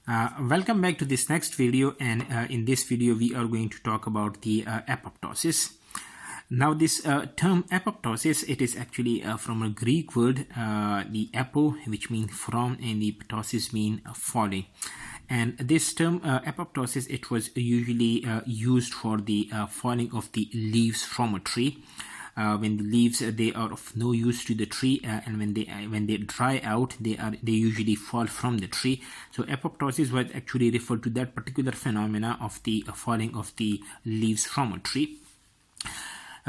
Welcome back to this next video, and in this video we are going to talk about the apoptosis. Now this term apoptosis, it is actually from a Greek word, the apo, which means from, and the ptosis mean falling. And this term apoptosis, it was usually used for the falling of the leaves from a tree. When the leaves they are of no use to the tree, and when they dry out, they usually fall from the tree. So apoptosis was actually referred to that particular phenomena of the falling of the leaves from a tree.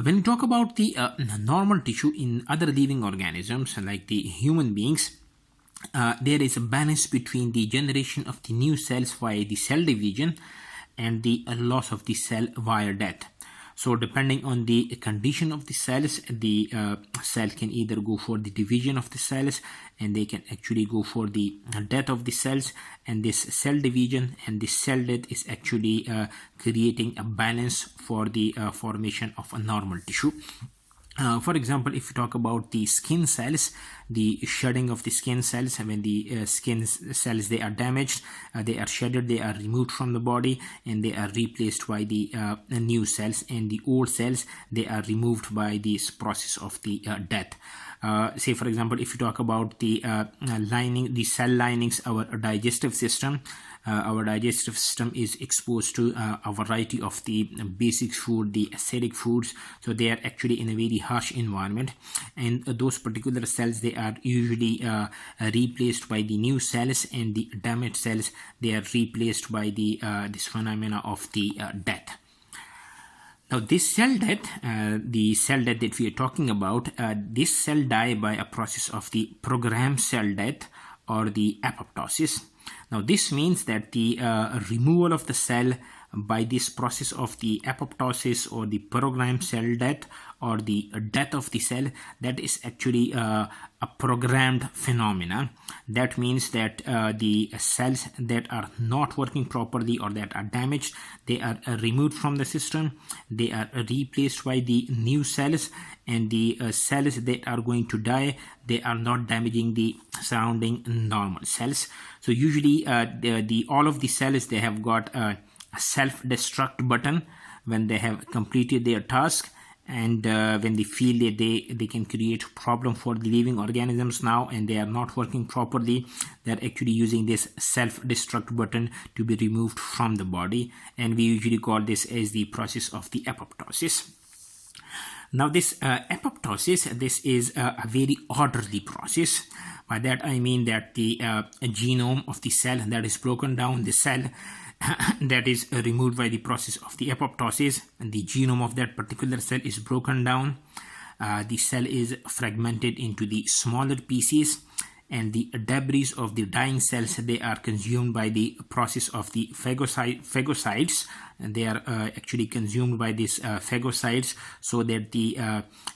When we talk about the normal tissue in other living organisms like the human beings, there is a balance between the generation of the new cells via the cell division and the loss of the cell via death. So depending on the condition of the cells, the cell can either go for the division of the cells, and they can actually go for the death of the cells. And this cell division and this cell death is actually creating a balance for the formation of a normal tissue. For example, if you talk about the skin cells, the shedding of the skin cells, when the skin cells they are damaged, they are shedded, they are removed from the body, and they are replaced by the new cells, and the old cells they are removed by this process of the death. Say for example, if you talk about the cell linings, our digestive system. Our digestive system is exposed to a variety of the basic food, the acidic foods, so they are actually in a very harsh environment, and those particular cells they are usually replaced by the new cells, and the damaged cells they are replaced by the this phenomena of the death. Now this cell death, the cell death that we are talking about, this cell die by a process of the programmed cell death or the apoptosis. Now this means that the removal of the cell by this process of the apoptosis or the programmed cell death or the death of the cell, that is actually a programmed phenomena. That means that the cells that are not working properly or that are damaged, they are removed from the system, they are replaced by the new cells, and the cells that are going to die, they are not damaging the surrounding normal cells. So usually all of the cells, they have got a self-destruct button when they have completed their task, and when they feel that they can create problem for the living organisms now and they are not working properly, they are actually using this self-destruct button to be removed from the body, and we usually call this as the process of the apoptosis. Now this apoptosis, this is a very orderly process. By that I mean that the genome of the cell that is broken down, the cell that is removed by the process of the apoptosis, and the genome of that particular cell is broken down. The cell is fragmented into the smaller pieces, and the debris of the dying cells, they are consumed by the process of the phagocytes, and they are actually consumed by these phagocytes, so that the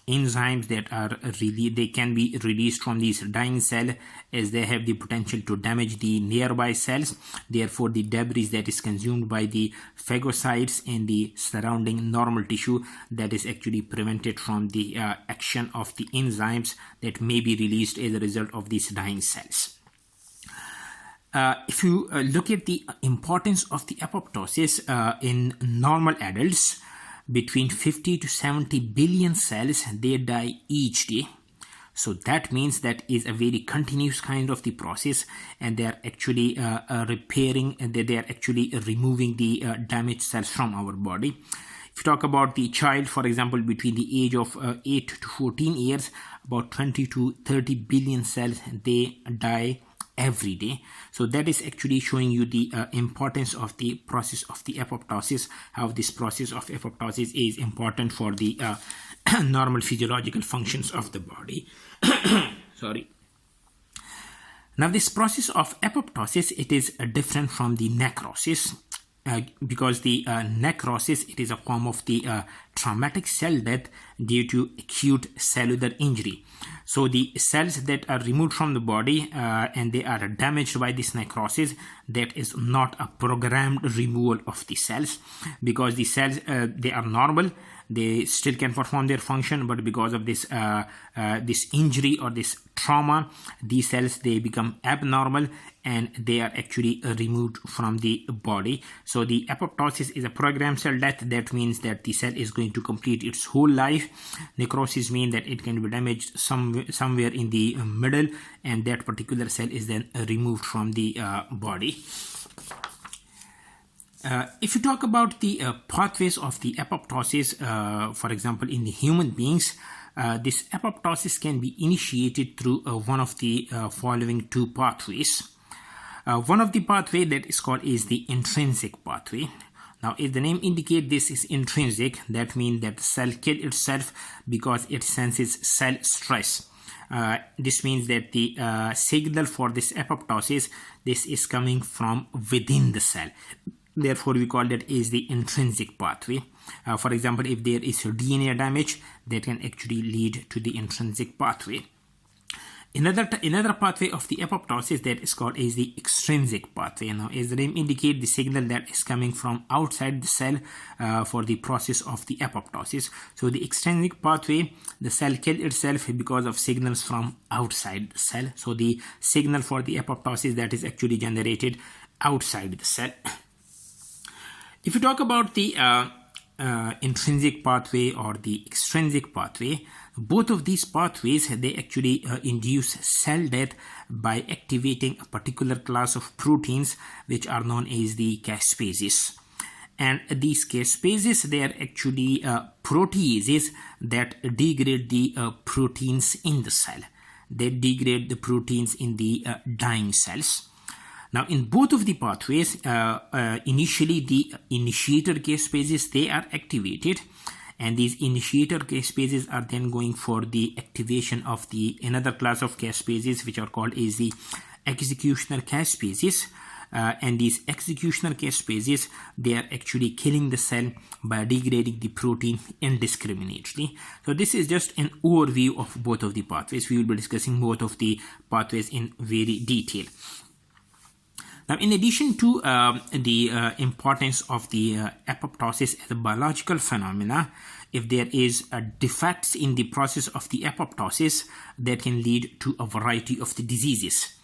enzymes that are they can be released from these dying cell, as they have the potential to damage the nearby cells. Therefore the debris that is consumed by the phagocytes and the surrounding normal tissue, that is actually prevented from the action of the enzymes that may be released as a result of these dying cells. If you look at the importance of the apoptosis in normal adults, between 50 to 70 billion cells they die each day. So that means that is a very continuous kind of the process, and they are actually repairing, and they are actually removing the damaged cells from our body. If you talk about the child, for example, between the age of 8 to 14 years, about 20 to 30 billion cells they die every day. So that is actually showing you the importance of the process of the apoptosis, how this process of apoptosis is important for the normal physiological functions of the body. Sorry. Now this process of apoptosis, it is different from the necrosis, because the necrosis, it is a form of the traumatic cell death due to acute cellular injury. So the cells that are removed from the body and they are damaged by this necrosis, that is not a programmed removal of the cells, because the cells they are normal, they still can perform their function, but because of this this injury or this trauma, these cells, they become abnormal and they are actually removed from the body. So the apoptosis is a programmed cell death. That means that the cell is going to complete its whole life. Necrosis means that it can be damaged somewhere in the middle, and that particular cell is then removed from the body. If you talk about the pathways of the apoptosis, for example, in the human beings, this apoptosis can be initiated through one of the following two pathways. One of the pathway that is called is the intrinsic pathway. Now, if the name indicates this is intrinsic, that means that the cell kills itself because it senses cell stress. This means that the signal for this apoptosis, this is coming from within the cell. Therefore, we call that is the intrinsic pathway. For example, if there is DNA damage, that can actually lead to the intrinsic pathway. Another pathway of the apoptosis that is called is the extrinsic pathway. Now, as the name indicates, the signal that is coming from outside the cell for the process of the apoptosis. So the extrinsic pathway, the cell kills itself because of signals from outside the cell. So the signal for the apoptosis that is actually generated outside the cell. If you talk about the intrinsic pathway or the extrinsic pathway, both of these pathways, they actually induce cell death by activating a particular class of proteins which are known as the Caspases. And these Caspases, they are actually proteases that degrade the proteins in the cell. They degrade the proteins in the dying cells. Now, in both of the pathways, initially the initiator Caspases, they are activated, and these initiator Caspases are then going for the activation of the another class of Caspases which are called as the executioner Caspases. And these executioner Caspases, they are actually killing the cell by degrading the protein indiscriminately. So this is just an overview of both of the pathways. We will be discussing both of the pathways in very detail. Now, in addition to the importance of the apoptosis as a biological phenomena, if there is defects in the process of the apoptosis, that can lead to a variety of the diseases.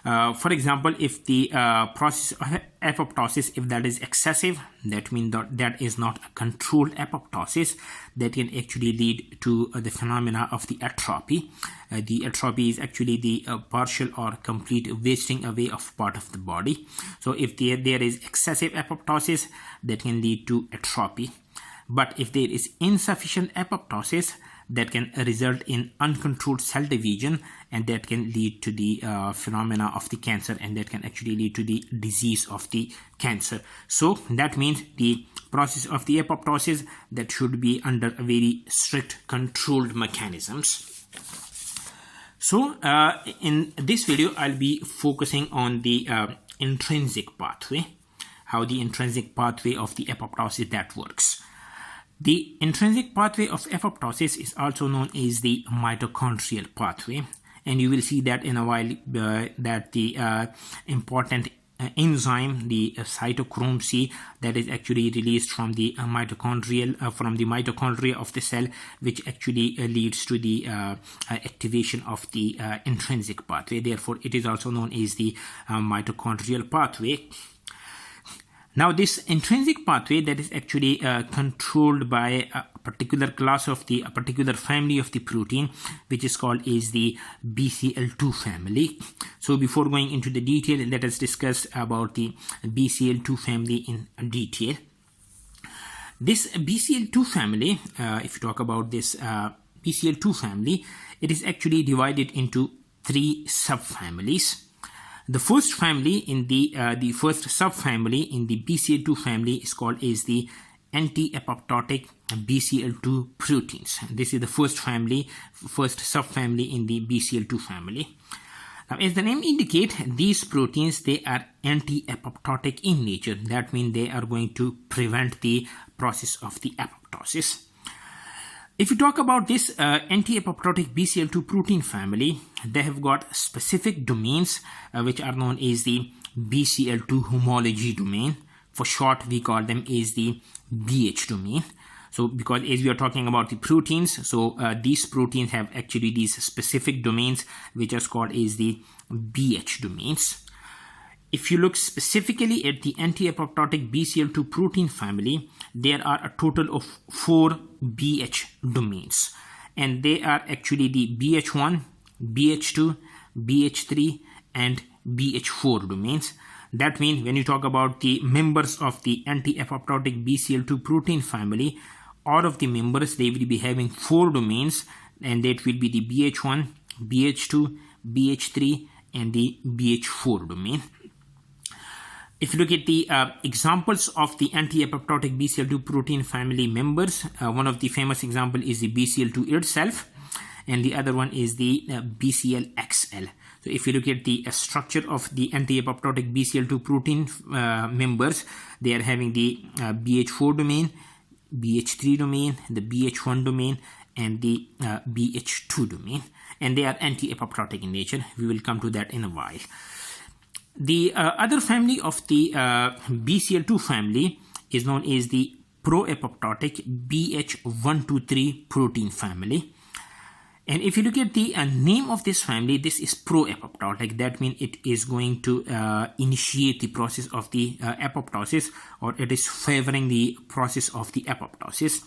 For example, if the process of apoptosis, if that is excessive, that means that is not a controlled apoptosis, that can actually lead to the phenomena of the atrophy. The atrophy is actually the partial or complete wasting away of part of the body. So if there is excessive apoptosis, that can lead to atrophy. But if there is insufficient apoptosis, that can result in uncontrolled cell division, and that can lead to the phenomena of the cancer, and that can actually lead to the disease of the cancer. So that means the process of the apoptosis, that should be under a very strict controlled mechanisms. So in this video, I'll be focusing on the intrinsic pathway, how the intrinsic pathway of the apoptosis that works. The intrinsic pathway of apoptosis is also known as the mitochondrial pathway, and you will see that in a while that the important enzyme, the cytochrome C, that is actually released from the mitochondria of the cell, which actually leads to the activation of the intrinsic pathway. Therefore, it is also known as the mitochondrial pathway. Now, this intrinsic pathway, that is actually controlled by a particular class of a particular family of the protein, which is called as the BCL2 family. So before going into the detail, let us discuss about the BCL2 family in detail. This BCL2 family, if you talk about this BCL2 family, it is actually divided into three subfamilies. The first family in the first subfamily in the BCL2 family is called as the anti-apoptotic BCL2 proteins. This is the first subfamily in the BCL2 family. Now, as the name indicates, these proteins, they are anti-apoptotic in nature. That means they are going to prevent the process of the apoptosis. If you talk about this anti-apoptotic BCL2 protein family, they have got specific domains which are known as the BCL2 homology domain. For short, we call them as the BH domain. So because as we are talking about the proteins, so these proteins have actually these specific domains which are called as the BH domains. If you look specifically at the anti-apoptotic BCL2 protein family, there are a total of 4 BH domains, and they are actually the BH1, BH2, BH3 and BH4 domains. That means when you talk about the members of the anti-apoptotic BCL2 protein family, all of the members, they will be having 4 domains, and that will be the BH1, BH2, BH3 and the BH4 domain. If you look at the examples of the anti-apoptotic BCL2 protein family members, one of the famous example is the BCL2 itself, and the other one is the BCLXL. So if you look at the structure of the anti-apoptotic BCL2 protein members, they are having the BH4 domain, BH3 domain, the BH1 domain and the BH2 domain, and they are anti-apoptotic in nature. We will come to that in a while. The other family of the BCL2 family is known as the pro-apoptotic BH123 protein family. And if you look at the name of this family, this is pro-apoptotic. That means it is going to initiate the process of the apoptosis, or it is favoring the process of the apoptosis.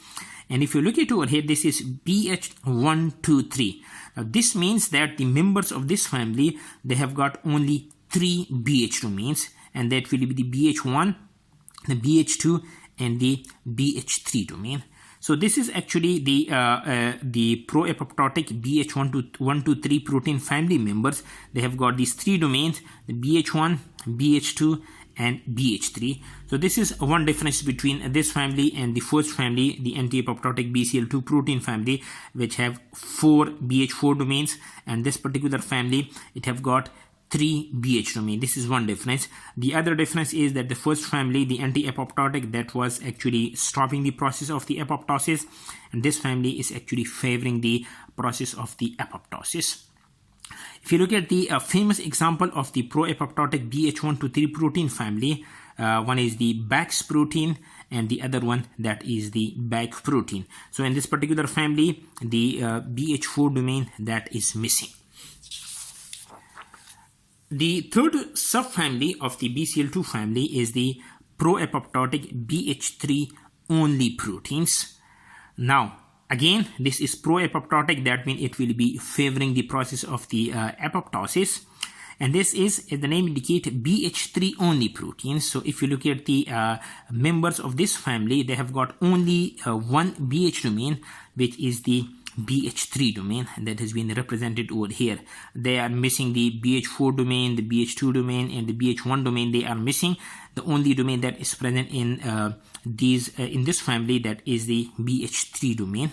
And if you look at over here, this is BH123. Now this means that the members of this family, they have got only 3 BH domains, and that will be the BH1, the BH2 and the BH3 domain. So this is actually the pro-apoptotic BH123 protein family members. They have got these 3 domains, the BH1, BH2 and BH3. So this is one difference between this family and the first family, the anti-apoptotic BCL2 protein family, which have 4 BH4 domains, and this particular family, it have got 3 BH domain. This is one difference. The other difference is that the first family, the anti-apoptotic, that was actually stopping the process of the apoptosis, and this family is actually favoring the process of the apoptosis. If you look at the famous example of the pro-apoptotic BH123 protein family, one is the Bax protein and the other one, that is the BAC protein. So in this particular family, the BH4 domain, that is missing. The third subfamily of the BCL2 family is the pro-apoptotic BH3 only proteins. Now again, this is pro-apoptotic. That means it will be favoring the process of the apoptosis, and this is, as the name indicates, BH3 only proteins. So if you look at the members of this family, they have got only one BH domain, which is the BH3 domain, that has been represented over here. They are missing the BH4 domain, the BH2 domain and the BH1 domain. They are missing. The only domain that is present in in this family, that is the BH3 domain.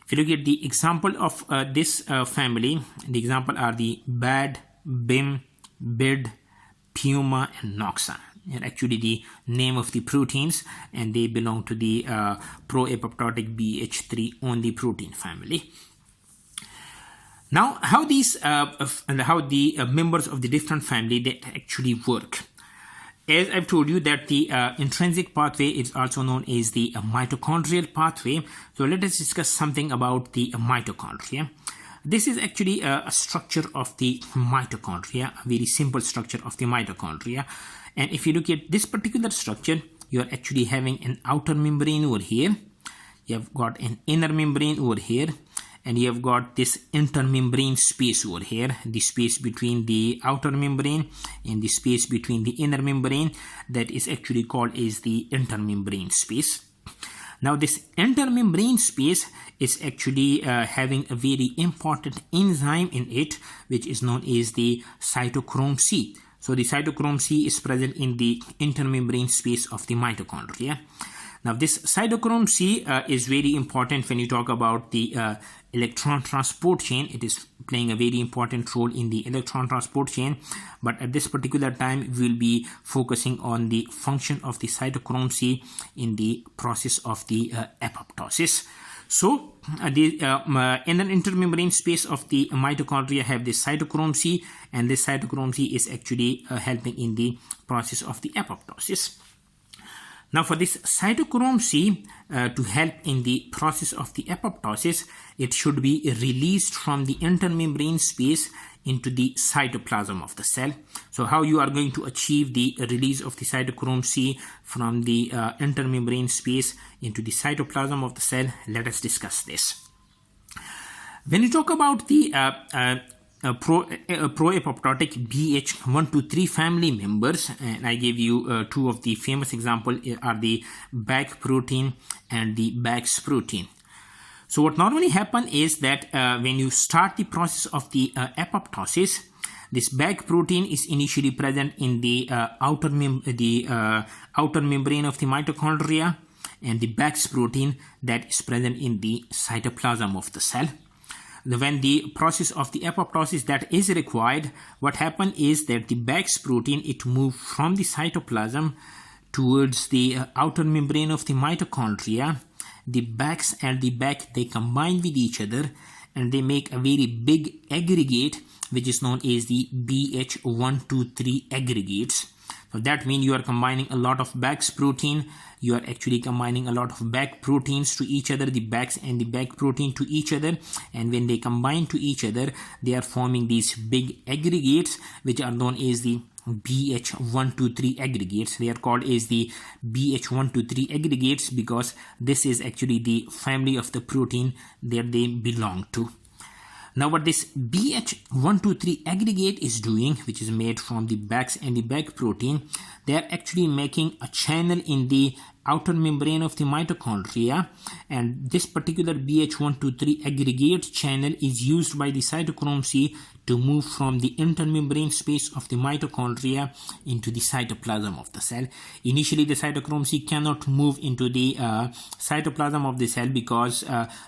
If you look at the example of this family, the example are the BAD, BIM, BID, Puma and Noxa. And actually the name of the proteins, and they belong to the pro-apoptotic BH3 only protein family. Now how these members of the different family, they actually work. As I've told you that the intrinsic pathway is also known as the mitochondrial pathway. So let us discuss something about the mitochondria. This is actually a structure of the mitochondria, a very simple structure of the mitochondria. And if you look at this particular structure, you are actually having an outer membrane over here. You have got an inner membrane over here, and you have got this intermembrane space over here, the space between the outer membrane and the space between the inner membrane, that is actually called as the intermembrane space. Now this intermembrane space is actually having a very important enzyme in it, which is known as the cytochrome C. So the cytochrome C is present in the intermembrane space of the mitochondria. Now this cytochrome C is very important when you talk about the electron transport chain. It is playing a very important role in the electron transport chain, but at this particular time we will be focusing on the function of the cytochrome C in the process of the apoptosis. So in the intermembrane space of the mitochondria have this cytochrome C, and this cytochrome C is actually helping in the process of the apoptosis. Now for this cytochrome C to help in the process of the apoptosis, it should be released from the intermembrane space into the cytoplasm of the cell. So how you are going to achieve the release of the cytochrome C from the intermembrane space into the cytoplasm of the cell, let us discuss this. When you talk about the pro-apoptotic BH123 family members, and I gave you two of the famous examples are the BAC protein and the BAX protein. So what normally happens is that when you start the process of the apoptosis, this BAC protein is initially present in the outer membrane of the mitochondria, and the BAX protein that is present in the cytoplasm of the cell. When the process of the apoptosis that is required, what happens is that the BAX protein, it moves from the cytoplasm towards the outer membrane of the mitochondria. The BAX and the BAC, they combine with each other and they make a very big aggregate which is known as the BH123 aggregates. So that means you are combining a lot of BAX protein, you are actually combining a lot of BAC proteins to each other, the BAX and the BAC protein to each other, and when they combine to each other, they are forming these big aggregates which are known as the BH123 aggregates. They are called as the BH123 aggregates because this is actually the family of the protein that they belong to. Now what this BH123 aggregate is doing, which is made from the BAX and the BAC protein, they are actually making a channel in the outer membrane of the mitochondria, and this particular BH123 aggregate channel is used by the cytochrome C to move from the intermembrane space of the mitochondria into the cytoplasm of the cell. Initially the cytochrome C cannot move into the cytoplasm of the cell because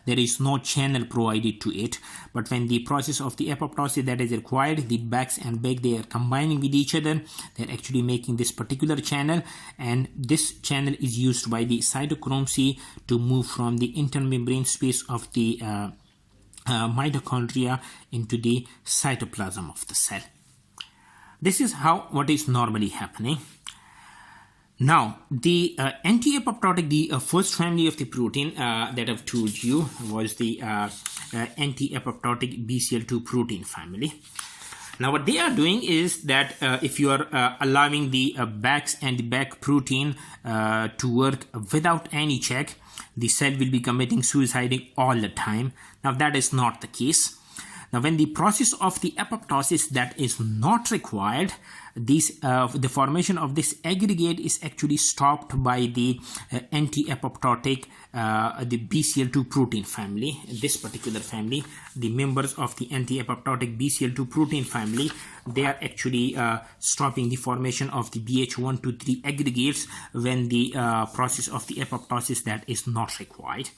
there is no channel provided to it, but when the process of the apoptosis that is required, the BAX and BAC, they are combining with each other, they are actually making this particular channel, and this channel is used by the cytochrome C to move from the intermembrane space of the mitochondria into the cytoplasm of the cell. This is what is normally happening. Now the anti-apoptotic, the first family of the protein that I've told you was the anti-apoptotic BCL2 protein family. Now what they are doing is that if you are allowing the BAX and the BAC protein to work without any check, the cell will be committing suicide all the time. Now that is not the case. Now when the process of the apoptosis that is not required, the formation of this aggregate is actually stopped by the anti-apoptotic, the BCL2 protein family. This particular family, the members of the anti-apoptotic BCL2 protein family, they are actually stopping the formation of the BH123 aggregates when the process of the apoptosis that is not required.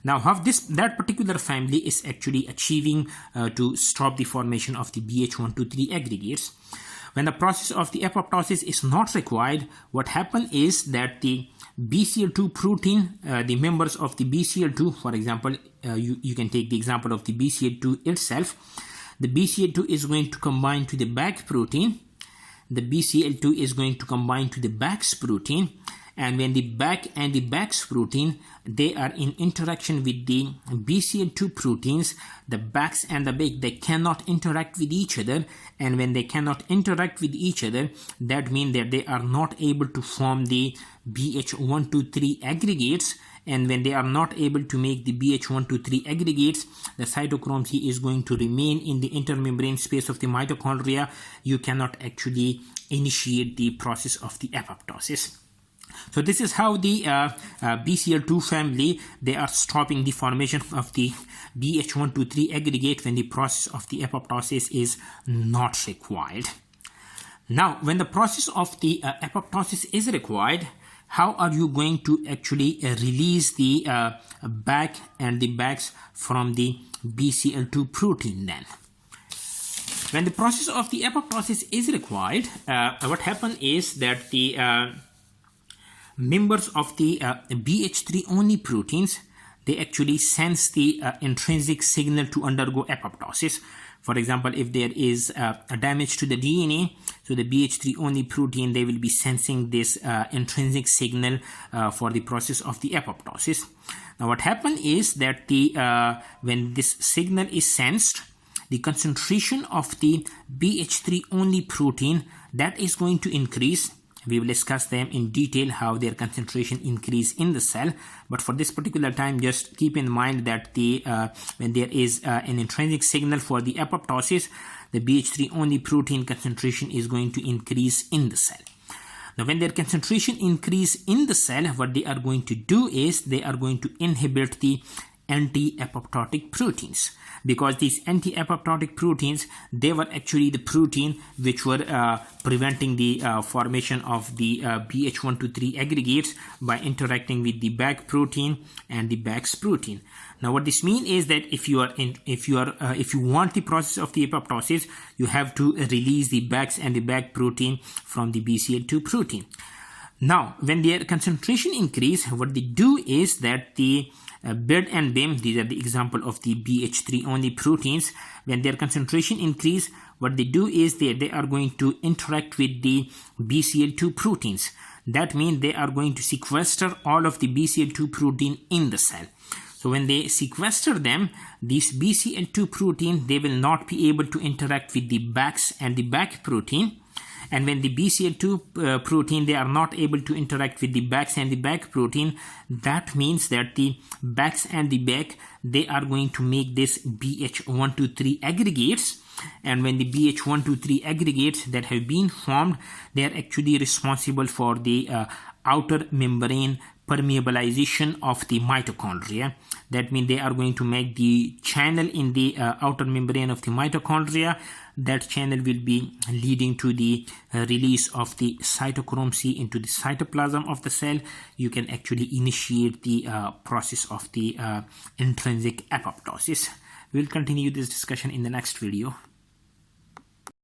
Now how that particular family is actually achieving to stop the formation of the BH123 aggregates. When the process of the apoptosis is not required, what happens is that the BCL2 protein, the members of the BCL2, for example, you can take the example of the BCL2 itself. The BCL2 is going to combine to the BAC protein. The BCL2 is going to combine to the BAX protein. And when the BAC and the BAX protein, they are in interaction with the BCL2 proteins, the BAX and the BAC, they cannot interact with each other. And when they cannot interact with each other, that means that they are not able to form the BH123 aggregates. And when they are not able to make the BH123 aggregates, the cytochrome C is going to remain in the intermembrane space of the mitochondria. You cannot actually initiate the process of the apoptosis. So this is how the BCL2 family, they are stopping the formation of the BH123 aggregate when the process of the apoptosis is not required. Now, when the process of the apoptosis is required, how are you going to actually release the BAC and the BAX from the BCL2 protein then? When the process of the apoptosis is required, what happens is that the members of the BH3 only proteins, they actually sense the intrinsic signal to undergo apoptosis. For example, if there is a damage to the DNA, so the BH3 only protein, they will be sensing this intrinsic signal for the process of the apoptosis. Now what happens is that when this signal is sensed, the concentration of the BH3 only protein, that is going to increase. We will discuss them in detail how their concentration increase in the cell, but for this particular time just keep in mind that when there is an intrinsic signal for the apoptosis, the BH3 only protein concentration is going to increase in the cell. Now when their concentration increase in the cell, what they are going to do is they are going to inhibit the anti-apoptotic proteins, because these anti-apoptotic proteins, they were actually the protein which were preventing the formation of the BH123 aggregates by interacting with the BAG protein and the BAX protein. Now what this means is that if you want the process of the apoptosis, you have to release the BAX and the BAG protein from the BCL2 protein. Now when their concentration increase, what they do is that the BID and BIM, these are the example of the BH3 only proteins, when their concentration increase, what they do is they are going to interact with the BCL2 proteins. That means they are going to sequester all of the BCL2 protein in the cell. So when they sequester them, these BCL2 protein, they will not be able to interact with the BAX and the BAC protein. And when the BCL2 protein, they are not able to interact with the BAX and the BAC protein, that means that the BAX and the BAC, they are going to make this BH123 aggregates. And when the BH123 aggregates that have been formed, they are actually responsible for the outer membrane permeabilization of the mitochondria. That means they are going to make the channel in the outer membrane of the mitochondria. That channel will be leading to the release of the cytochrome C into the cytoplasm of the cell. You can actually initiate the process of the intrinsic apoptosis. We'll continue this discussion in the next video.